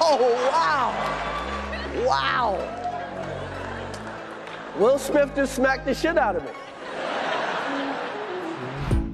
Oh, wow. Wow. Will Smith just smacked the shit out of me.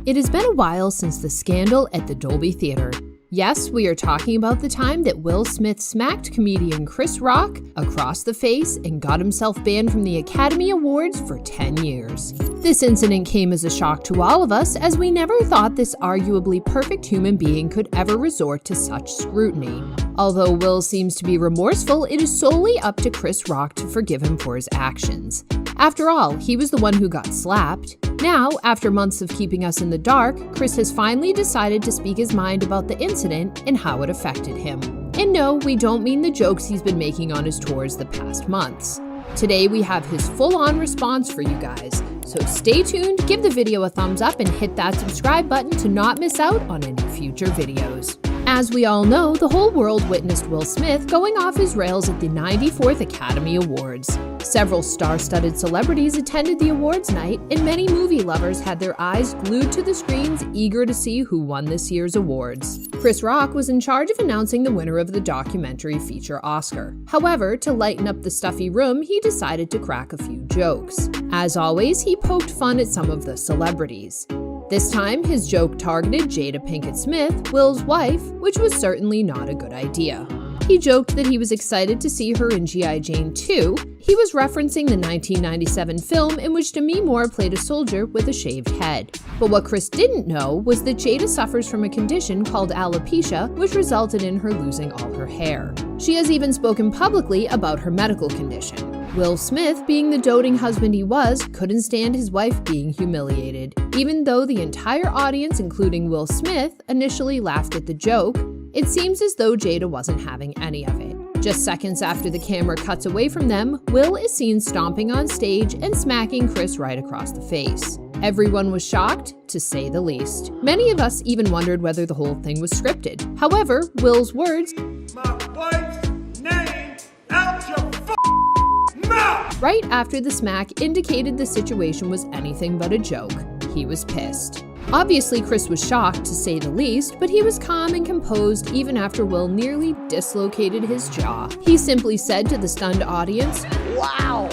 It has been a while since the scandal at the Dolby Theater. Yes, we are talking about the time that Will Smith smacked comedian Chris Rock across the face and got himself banned from the Academy Awards for 10 years. This incident came as a shock to all of us, as we never thought this arguably perfect human being could ever resort to such scrutiny. Although Will seems to be remorseful, it is solely up to Chris Rock to forgive him for his actions. After all, he was the one who got slapped. Now, after months of keeping us in the dark, Chris has finally decided to speak his mind about the incident and how it affected him. And no, we don't mean the jokes he's been making on his tours the past months. Today we have his full-on response for you guys, so stay tuned, give the video a thumbs up, and hit that subscribe button to not miss out on any future videos. As we all know, the whole world witnessed Will Smith going off his rails at the 94th Academy Awards. Several star-studded celebrities attended the awards night, and many movie lovers had their eyes glued to the screens, eager to see who won this year's awards. Chris Rock was in charge of announcing the winner of the documentary feature Oscar. However, to lighten up the stuffy room, he decided to crack a few jokes. As always, he poked fun at some of the celebrities. This time, his joke targeted Jada Pinkett Smith, Will's wife, which was certainly not a good idea. He joked that he was excited to see her in G.I. Jane 2. He was referencing the 1997 film in which Demi Moore played a soldier with a shaved head. But what Chris didn't know was that Jada suffers from a condition called alopecia, which resulted in her losing all her hair. She has even spoken publicly about her medical condition. Will Smith, being the doting husband he was, couldn't stand his wife being humiliated. Even though the entire audience, including Will Smith, initially laughed at the joke, it seems as though Jada wasn't having any of it. Just seconds after the camera cuts away from them, Will is seen stomping on stage and smacking Chris right across the face. Everyone was shocked, to say the least. Many of us even wondered whether the whole thing was scripted. However, Will's words, "My wife's name out your mouth," right after the smack indicated the situation was anything but a joke. He was pissed. Obviously, Chris was shocked, to say the least, but he was calm and composed even after Will nearly dislocated his jaw. He simply said to the stunned audience, "Wow!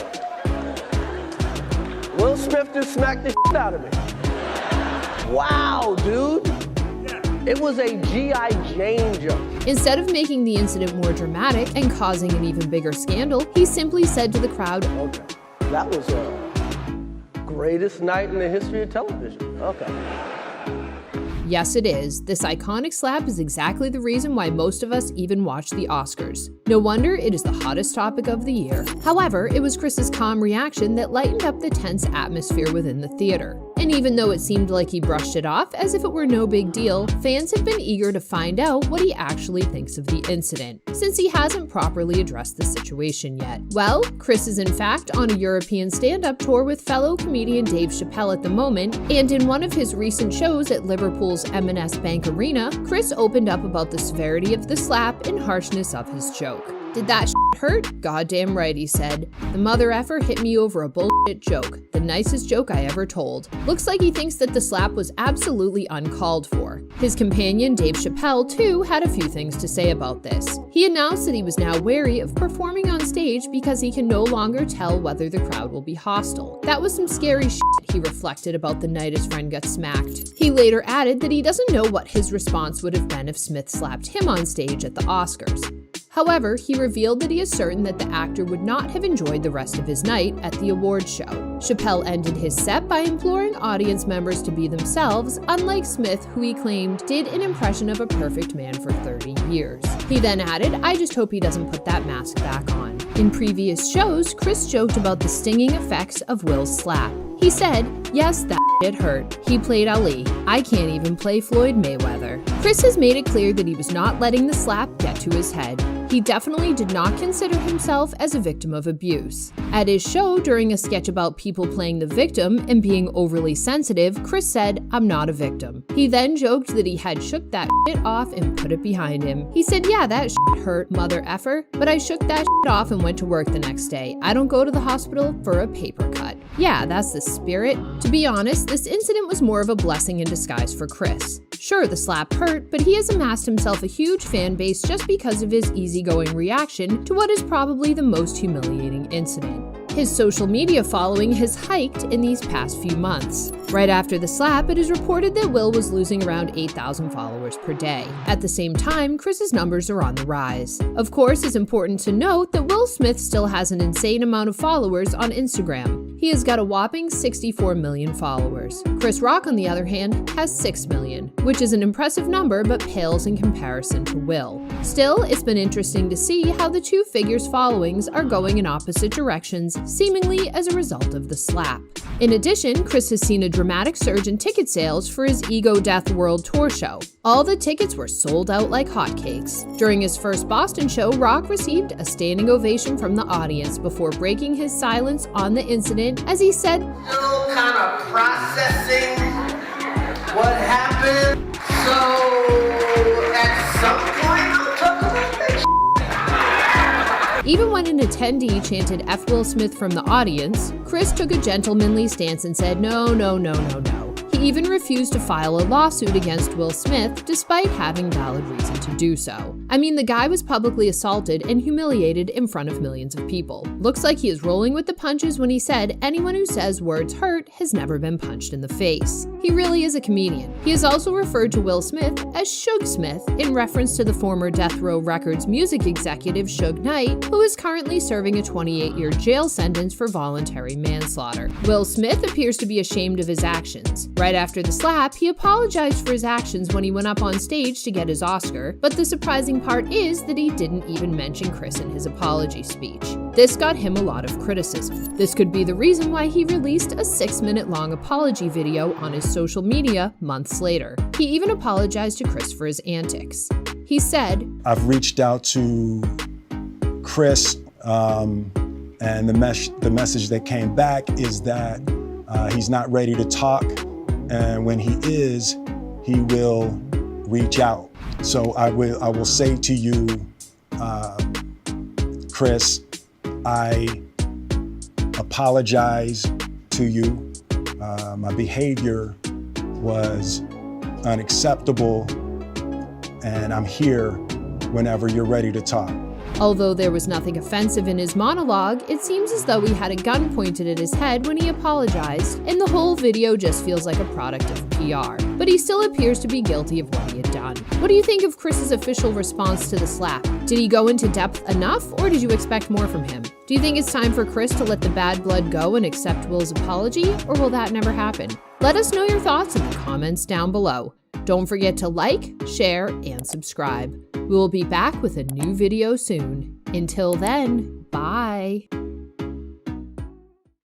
Will Smith just smacked the shit out of me. Wow, dude. It was a G.I. Jane joke." Instead of making the incident more dramatic and causing an even bigger scandal, he simply said to the crowd, "Okay, that was the greatest night in the history of television." Okay. Yes, it is. This iconic slap is exactly the reason why most of us even watch the Oscars. No wonder it is the hottest topic of the year. However, it was Chris's calm reaction that lightened up the tense atmosphere within the theater. And even though it seemed like he brushed it off as if it were no big deal, fans have been eager to find out what he actually thinks of the incident, since he hasn't properly addressed the situation yet. Well, Chris is in fact on a European stand-up tour with fellow comedian Dave Chappelle at the moment, and in one of his recent shows at Liverpool's M&S Bank Arena, Chris opened up about the severity of the slap and harshness of his joke. "Did that shit hurt? Goddamn right," he said. "The mother effer hit me over a bullshit joke. The nicest joke I ever told." Looks like he thinks that the slap was absolutely uncalled for. His companion, Dave Chappelle, too, had a few things to say about this. He announced that he was now wary of performing on stage because he can no longer tell whether the crowd will be hostile. That was some scary shit, he reflected about the night his friend got smacked. He later added that he doesn't know what his response would have been if Smith slapped him on stage at the Oscars. However, he revealed that he is certain that the actor would not have enjoyed the rest of his night at the awards show. Chappelle ended his set by imploring audience members to be themselves, unlike Smith, who he claimed did an impression of a perfect man for 30 years. He then added, "I just hope he doesn't put that mask back on." In previous shows, Chris joked about the stinging effects of Will's slap. He said, "Yes, that shit hurt. He played Ali. I can't even play Floyd Mayweather." Chris has made it clear that he was not letting the slap get to his head. He definitely did not consider himself as a victim of abuse. At his show, during a sketch about people playing the victim and being overly sensitive, Chris said, "I'm not a victim." He then joked that he had shook that shit off and put it behind him. He said, "Yeah, that shit hurt, mother effer, but I shook that shit off and went to work the next day. I don't go to the hospital for a paper cut." Yeah, that's the spirit. To be honest, this incident was more of a blessing in disguise for Chris. Sure, the slap hurt, but he has amassed himself a huge fan base just because of his easygoing reaction to what is probably the most humiliating incident. His social media following has hiked in these past few months. Right after the slap, it is reported that Will was losing around 8,000 followers per day. At the same time, Chris's numbers are on the rise. Of course, it's important to note that Will Smith still has an insane amount of followers on Instagram. He has got a whopping 64 million followers. Chris Rock, on the other hand, has 6 million, which is an impressive number but pales in comparison to Will. Still, it's been interesting to see how the two figures' followings are going in opposite directions, seemingly as a result of the slap. In addition, Chris has seen a dramatic surge in ticket sales for his Ego Death World Tour show. All the tickets were sold out like hotcakes. During his first Boston show, Rock received a standing ovation from the audience before breaking his silence on the incident as he said, "Still kind of processing what happened, so at some point I'll talk about that." Even when an attendee chanted F. Will Smith from the audience, Chris took a gentlemanly stance and said, "No, no, no, no, no." He even refused to file a lawsuit against Will Smith despite having valid reason to do so. I mean, the guy was publicly assaulted and humiliated in front of millions of people. Looks like he is rolling with the punches when he said anyone who says words hurt has never been punched in the face. He really is a comedian. He has also referred to Will Smith as Suge Smith in reference to the former Death Row Records music executive Suge Knight, who is currently serving a 28-year jail sentence for voluntary manslaughter. Will Smith appears to be ashamed of his actions. Right after the slap, he apologized for his actions when he went up on stage to get his Oscar, but the surprising part is that he didn't even mention Chris in his apology speech. This got him a lot of criticism. This could be the reason why he released a 6-minute-long apology video on his social media months later. He even apologized to Chris for his antics. He said, "I've reached out to Chris, and the message that came back is that he's not ready to talk, and when he is, he will reach out. So I will say to you, Chris, I apologize to you. My behavior was unacceptable, and I'm here whenever you're ready to talk." Although there was nothing offensive in his monologue, it seems as though he had a gun pointed at his head when he apologized, and the whole video just feels like a product of PR. But he still appears to be guilty of what he had done. What do you think of Chris's official response to the slap? Did he go into depth enough, or did you expect more from him? Do you think it's time for Chris to let the bad blood go and accept Will's apology, or will that never happen? Let us know your thoughts in the comments down below. Don't forget to like, share, and subscribe. We will be back with a new video soon. Until then, bye.